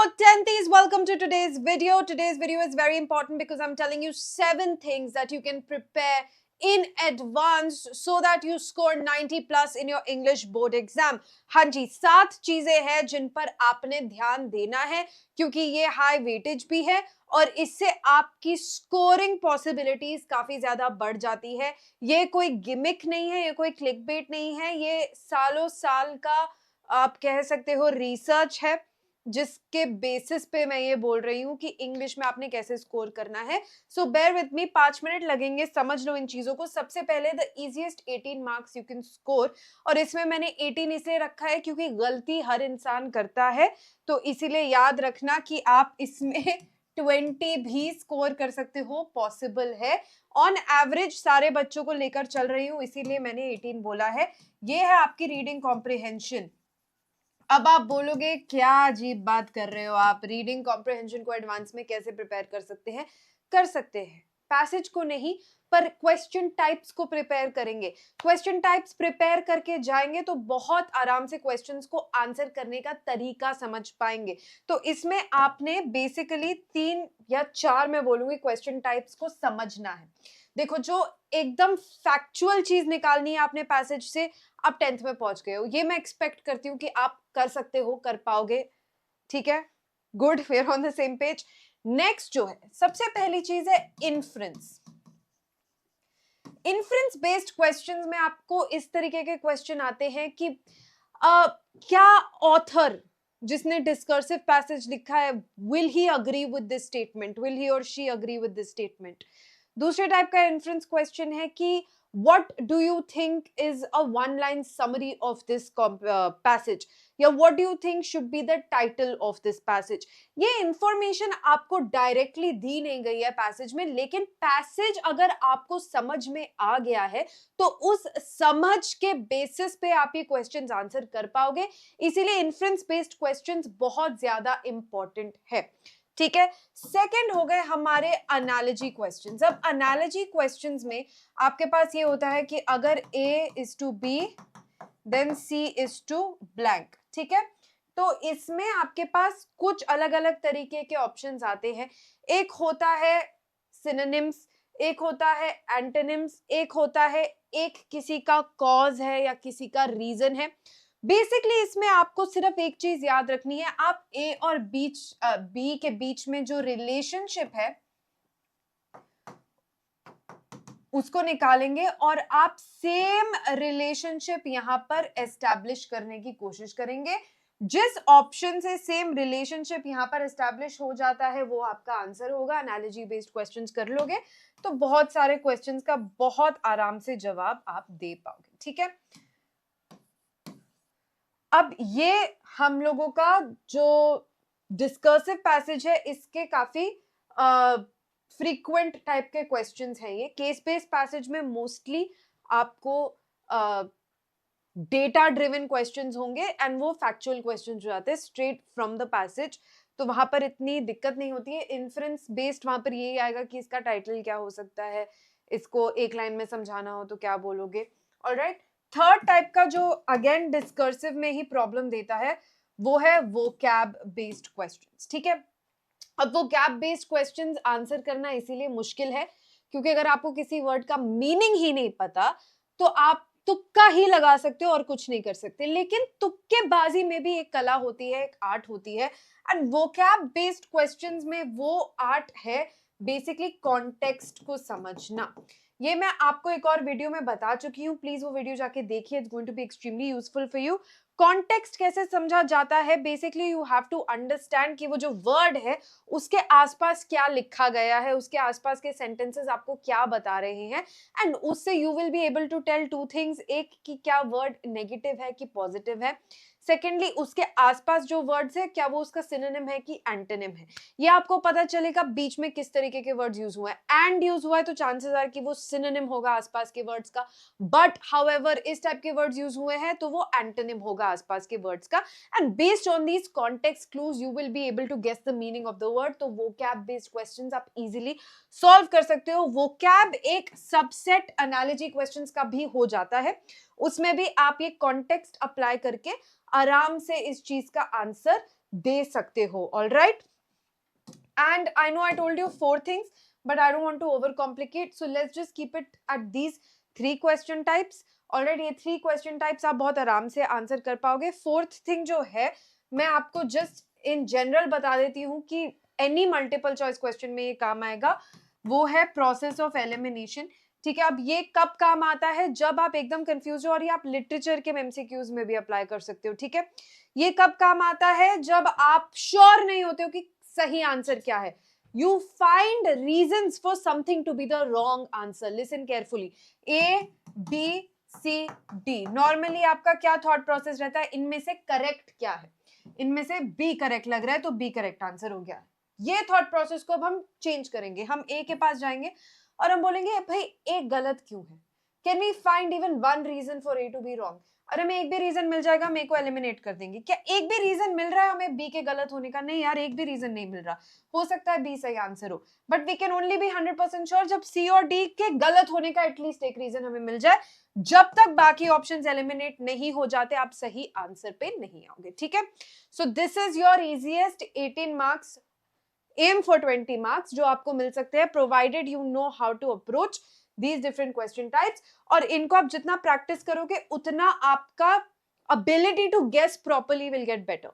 10th, welcome to today's video. Today's video is very important because I'm telling you 7 things that you can prepare in advance so that you score 90 plus in your English board exam. हाँ जी, 7 चीजें हैं जिन पर आपने ध्यान देना है क्योंकि ये हाई वेटेज भी है और इससे आपकी स्कोरिंग पॉसिबिलिटीज काफी ज्यादा बढ़ जाती है. ये कोई गिमिक नहीं है, ये कोई क्लिकबेट नहीं है, ये सालों साल का आप कह सकते हो रिसर्च है जिसके बेसिस पे मैं ये बोल रही हूँ कि इंग्लिश में आपने कैसे स्कोर करना है. सो बेयर विथ मी, 5 मिनट लगेंगे, समझ लो इन चीजों को. सबसे पहले the easiest 18 marks you can score, और इसमें मैंने 18 इसलिए रखा है क्योंकि गलती हर इंसान करता है, तो इसीलिए याद रखना कि आप इसमें 20 भी स्कोर कर सकते हो, पॉसिबल है. ऑन एवरेज सारे बच्चों को लेकर चल रही हूँ, इसीलिए मैंने 18 बोला है. ये है आपकी रीडिंग कॉम्प्रिहेंशन. अब आप बोलोगे क्या अजीब बात कर रहे हो आप, रीडिंग कॉम्प्रिहेंशन को एडवांस में कैसे प्रिपेयर कर सकते हैं? कर सकते हैं, पैसेज को नहीं पर क्वेश्चन टाइप्स को प्रिपेयर करेंगे. क्वेश्चन टाइप्स प्रिपेयर करके जाएंगे तो बहुत आराम से क्वेश्चंस को आंसर करने का तरीका समझ पाएंगे. तो इसमें आपने बेसिकली 3 या 4 मैं बोलूंगी क्वेश्चन टाइप्स को समझना है. देखो, जो एकदम फैक्चुअल चीज निकालनी है आपने पैसेज से, आप 10th में पहुंच गए हो, ये मैं एक्सपेक्ट करती हूँ कि आप कर सकते हो, कर पाओगे. ठीक है, good, we are on the same page. Next जो है, सबसे पहली चीज है इन्फ्रेंस. इन्फ्रेंस बेस्ड क्वेश्चंस में आपको इस तरीके के क्वेश्चन आते हैं कि क्या ऑथर जिसने डिस्कर्सिव पैसेज लिखा है, will he agree with this statement, will he और she agree with this statement. दूसरे टाइप का इन्फ्रेंस क्वेश्चन है कि what do you think is a one line summary of this passage, या what do you think should be the title of this passage. ये information आपको directly दी नहीं गई है पैसेज में, लेकिन पैसेज अगर आपको समझ में आ गया है तो उस समझ के बेसिस पे आप ये क्वेश्चंस आंसर कर पाओगे. इसीलिए इन्फ्रेंस बेस्ड क्वेश्चंस बहुत ज्यादा इंपॉर्टेंट है. ठीक है, सेकंड हो गए हमारे एनालॉजी क्वेश्चंस. अब एनालॉजी क्वेश्चंस में आपके पास ये होता है कि अगर A is to B then C is to blank. ठीक है, तो इसमें आपके पास कुछ अलग अलग तरीके के ऑप्शंस आते हैं. एक होता है सिनोनिम्स, एक होता है एंटोनिम्स, एक होता है एक किसी का कॉज है या किसी का रीजन है. बेसिकली इसमें आपको सिर्फ एक चीज याद रखनी है, आप ए और बी के बीच में जो रिलेशनशिप है उसको निकालेंगे और आप सेम रिलेशनशिप यहां पर एस्टैब्लिश करने की कोशिश करेंगे. जिस ऑप्शन से सेम रिलेशनशिप यहां पर एस्टैब्लिश हो जाता है वो आपका आंसर होगा. एनालॉजी बेस्ड क्वेश्चंस कर लोगे तो बहुत सारे क्वेश्चंस का बहुत आराम से जवाब आप दे पाओगे. ठीक है, अब ये हम लोगों का जो डिस्कर्सिव पैसेज है इसके काफी फ्रीक्वेंट टाइप के क्वेश्चंस हैं. ये केस बेस्ड पैसेज में मोस्टली आपको डेटा ड्रिवन क्वेश्चंस होंगे एंड वो फैक्चुअल क्वेश्चंस जो आते हैं स्ट्रेट फ्रॉम द पैसेज, तो वहां पर इतनी दिक्कत नहीं होती है. इन्फ्रेंस बेस्ड वहां पर यही आएगा कि इसका टाइटल क्या हो सकता है, इसको एक लाइन में समझाना हो तो क्या बोलोगे. ऑलराइट, थर्ड टाइप का जो अगेन डिस्कर्सिव में ही प्रॉब्लम देता है वो है वोकैब बेस्ड क्वेश्चंस. ठीक है, अब वोकैब बेस्ड क्वेश्चंस आंसर करना इसीलिए मुश्किल है क्योंकि अगर आपको किसी वर्ड का मीनिंग ही नहीं पता तो आप तुक्का ही लगा सकते हो और कुछ नहीं कर सकते. लेकिन तुक्केबाजी में भी एक कला होती है, एक आर्ट होती है, एंड वोकैब बेस्ड क्वेश्चंस में वो आर्ट है बेसिकली कॉन्टेक्स्ट को समझना. ये मैं आपको एक और वीडियो में बता चुकी हूँ, प्लीज वो वीडियो जाके देखिए, it's going to be extremely useful for you. Context कैसे समझा जाता है, basically you have to understand कि वो जो वर्ड है उसके आसपास क्या लिखा गया है, उसके आसपास के सेंटेंसेस आपको क्या बता रहे हैं, एंड उससे you will be able to tell 2 things. एक कि क्या वर्ड नेगेटिव है कि पॉजिटिव है, सेकेंडली उसके आसपास जो वर्ड्स है क्या वो उसका सिनोनिम है कि एंटोनिम है. ये आपको पता चलेगा बीच में किस तरीके के वर्ड्स यूज हुए हैं. एंड यूज हुआ है तो चांसेस आर कि वो सिनोनिम होगा आसपास के वर्ड्स का, बट हाउएवर इस टाइप के वर्ड्स यूज हुए हैं तो वो एंटोनिम होगा आसपास के वर्ड्स का. And based on these context clues you will be able to guess the meaning of the word. तो वोकैब बेस्ड क्वेश्चंस आप इजीली सॉल्व कर सकते हो. वोकैब एक सबसेट एनालॉजी क्वेश्चंस का भी हो जाता है, उसमें भी आप ये कॉन्टेक्स्ट अप्लाई करके आराम से इस चीज का आंसर दे सकते हो. All right, and I know I told you 4 things, but I don't want to overcomplicate, so let's just keep it at these 3 question types. Already ये 3 question types आप बहुत आराम से आंसर कर पाओगे. 4th thing जो है मैं आपको जस्ट इन जनरल बता देती हूँ कि एनी मल्टीपल चॉइस क्वेश्चन में ये काम आएगा, वो है प्रोसेस ऑफ एलिमिनेशन. ठीक है, अब ये कब काम आता है? जब आप एकदम कंफ्यूज हो, और ये आप लिटरेचर के एमसीक्यूज में भी अप्लाई कर सकते हो. ठीक है, ये कब काम आता है? जब आप श्योर नहीं होते हो कि सही आंसर क्या है. You find reasons for something to be the wrong answer. Listen carefully. A B C D, normally आपका क्या थॉट प्रोसेस रहता है? इनमें से करेक्ट क्या है? इनमें से बी करेक्ट लग रहा है तो बी करेक्ट आंसर हो गया. ये थॉट प्रोसेस को अब हम चेंज करेंगे. हम ए के पास जाएंगे और हम बोलेंगे भाई ए गलत क्यों है? Can we find even one reason for A to be wrong? और हमें एक भी रीजन मिल जाएगा, हम ए को एलिमिनेट कर देंगे. क्या एक भी रीजन मिल रहा है हमें बी के गलत होने का? नहीं यार, एक भी रीजन नहीं मिल रहा. हो सकता है बी सही आंसर हो, but we can only be 100% sure जब सी और डी के गलत होने का एटलीस्ट एक रीजन हमें मिल जाए. जब तक बाकी ऑप्शंस एलिमिनेट नहीं हो जाते आप सही आंसर पे नहीं आओगे. ठीक है, so this is your easiest 18 marks, aim for 20 marks जो आपको मिल सकते हैं, provided you know how to approach these different question types. और इनको आप जितना प्रैक्टिस करोगे उतना आपका ability to guess properly will get better.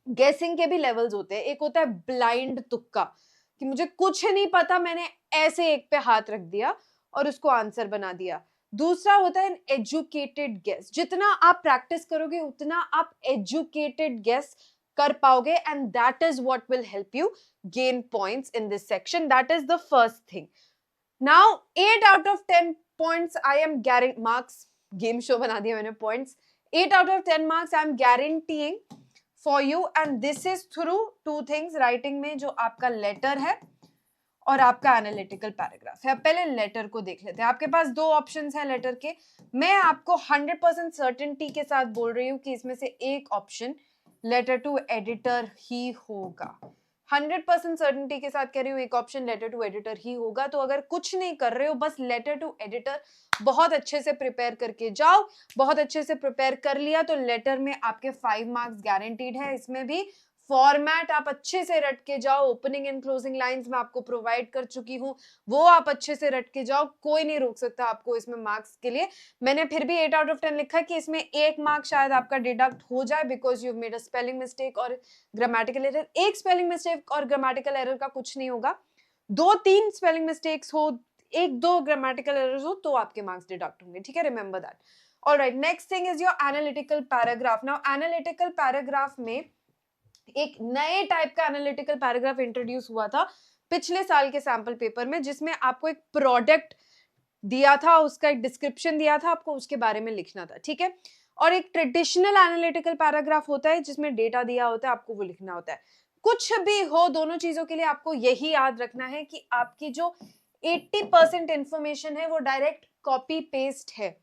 Guessing के भी levels होते हैं. एक होता है blind तुक्का, कि मुझे कुछ नहीं पता, मैंने ऐसे एक पे हाथ रख दिया और उसको आंसर बना दिया. दूसरा होता है educated guess. जितना आप प्रैक्टिस करोगे उतना आप educated guess कर पाओगे, and that is what will help you gain points in this section. That is the first thing. Now 8 out of 10 points I am guaranteeing. marks game show बना दिया मैंने. points 8 out of 10 marks I am guaranteeing for you, and this is through two things. writing में जो आपका letter है और आपका analytical paragraph है. पहले letter को देख लेते हैं. आपके पास 2 options हैं letter के. मैं आपको 100% certainty के साथ बोल रही हूँ कि इसमें से एक option letter to editor ही होगा. 100% सर्टेनिटी के साथ कह रही हूँ एक ऑप्शन लेटर टू एडिटर ही होगा. तो अगर कुछ नहीं कर रहे हो, बस लेटर टू एडिटर बहुत अच्छे से प्रिपेयर करके जाओ. बहुत अच्छे से प्रिपेयर कर लिया तो लेटर में आपके 5 मार्क्स गारंटीड है. इसमें भी फॉर्मेट आप अच्छे से रट के जाओ. ओपनिंग एंड क्लोजिंग लाइंस मैं आपको प्रोवाइड कर चुकी हूँ, वो आप अच्छे से रट के जाओ. कोई नहीं रोक सकता आपको इसमें मार्क्स के लिए. मैंने फिर भी 8 out of 10 लिखा कि इसमें 1 मार्क शायद आपका डिडक्ट हो जाए because you made a spelling mistake और ग्रामेटिकल एरर. एक स्पेलिंग मिस्टेक और ग्रामेटिकल एरर का कुछ नहीं होगा. 2-3 स्पेलिंग मिस्टेक्स हो, 1-2 ग्रामेटिकल एरर्स हो तो आपके मार्क्स डिडक्ट होंगे. ठीक है, remember that. Alright, next thing is your analytical paragraph. Now analytical paragraph में एक नए टाइप का एनालिटिकल पैराग्राफ इंट्रोड्यूस हुआ था पिछले साल के सैंपल पेपर में, जिसमें आपको एक प्रोडक्ट दिया था, उसका एक डिस्क्रिप्शन दिया था, आपको उसके बारे में लिखना था. ठीक है, और एक ट्रेडिशनल एनालिटिकल पैराग्राफ होता है जिसमें डेटा दिया होता है, आपको वो लिखना होता है. कुछ भी हो, दोनों चीजों के लिए आपको यही याद रखना है कि आपकी जो 80% इंफॉर्मेशन है वो डायरेक्ट कॉपी पेस्ट है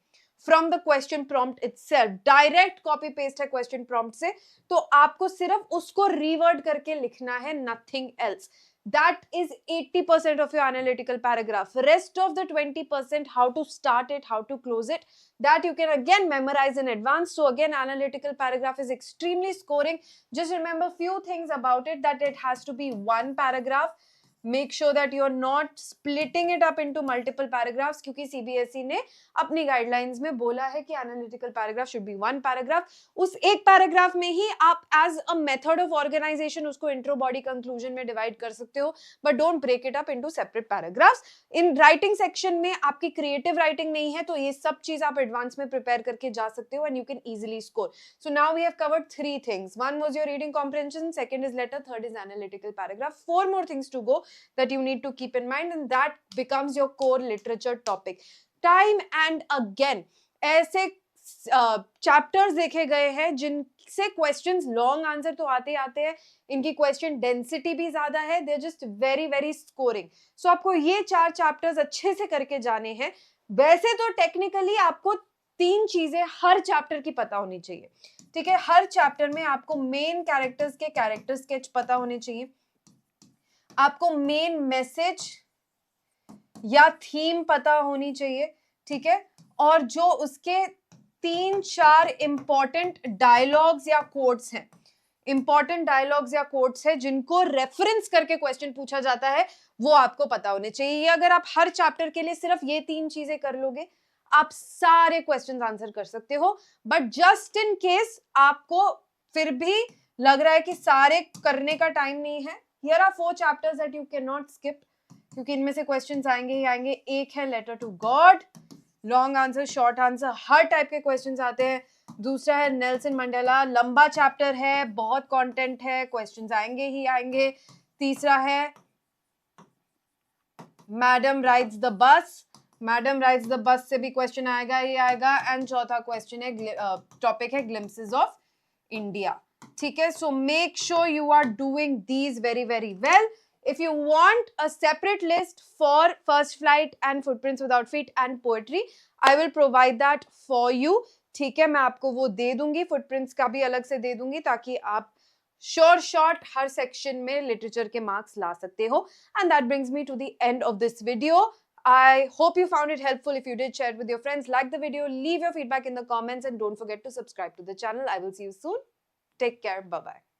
from the question prompt itself. Direct copy paste है क्वेश्चन प्रॉम्प्ट से, तो आपको सिर्फ उसको रीवर्ड करके लिखना है, nothing else. That is 80% of your analytical paragraph. Rest of the 20%, how to start it, how to close it, that you can again memorize in advance. So again, analytical paragraph is extremely scoring. Just remember few things about it, that it has to be one paragraph. Make sure that you are not splitting it up into multiple paragraphs, क्योंकि CBSE ने अपनी guidelines में बोला है कि analytical paragraph should be one paragraph. उस एक paragraph में ही आप as a method of organization उसको intro, body, conclusion में divide कर सकते हो, but don't break it up into separate paragraphs. In writing section में आपकी creative writing नहीं है, तो ये सब चीज आप advance में prepare करके जा सकते हो and you can easily score. So now we have covered 3 things. One was your reading comprehension, second is letter, third is analytical paragraph. 4 more things to go that you need to keep in mind, and that becomes your core literature topic. Time and again ऐसे chapters देखे गए हैं जिनसे questions long answer तो आते ही आते हैं, इनकी क्वेश्चन डेंसिटी भी ज्यादा है, they just very very scoring. So आपको ये 4 चैप्टर्स अच्छे से करके जाने हैं. वैसे तो टेक्निकली आपको 3 चीजें हर चैप्टर की पता होनी चाहिए. ठीक है, हर चैप्टर में आपको मेन कैरेक्टर्स के कैरेक्टर स्केच पता होने चाहिए, आपको मेन मैसेज या थीम पता होनी चाहिए. ठीक है, और जो उसके 3-4 इंपॉर्टेंट डायलॉग्स या कोट्स हैं, इंपॉर्टेंट डायलॉग्स या कोट्स है जिनको रेफरेंस करके क्वेश्चन पूछा जाता है, वो आपको पता होने चाहिए। अगर आप हर चैप्टर के लिए सिर्फ ये 3 चीजें कर लोगे, आप सारे क्वेश्चंस आंसर कर सकते हो। बट जस्ट इन केस आपको फिर भी लग रहा है कि सारे करने का टाइम नहीं है, here are 4 chapters that you can not skip, क्योंकि इनमें से क्वेश्चंस आएंगे ही आएंगे। एक है letter to God, long answer, short answer, हर टाइप के क्वेश्चंस आते हैं। दूसरा है नेल्सन मंडेला, लंबा चैप्टर है, बहुत कंटेंट है, क्वेश्चंस आएंगे ही आएंगे। तीसरा है madam rides the bus, madam rides the bus से भी क्वेश्चन आएगा ही आएगा। एंड चौथा क्वेश्चन है, टॉपिक है ग्लिम्पसेस ऑफ इंडिया। ठीक है, so make sure you are doing these very very well. If you want a separate list for First Flight and Footprints Without Feet and Poetry, I will provide that for you. ठीक है, मैं आपको वो दे दूंगी, footprints का भी अलग से दे दूंगी, ताकि आप शॉर्ट हर सेक्शन में लिटरेचर के मार्क्स ला सकते हो. And that brings me to the end of this video. I hope you found it helpful. If you did, share it with your friends, like the video, leave your feedback in the comments, and don't forget to subscribe to the channel. I will see you soon. Take care. Bye-bye.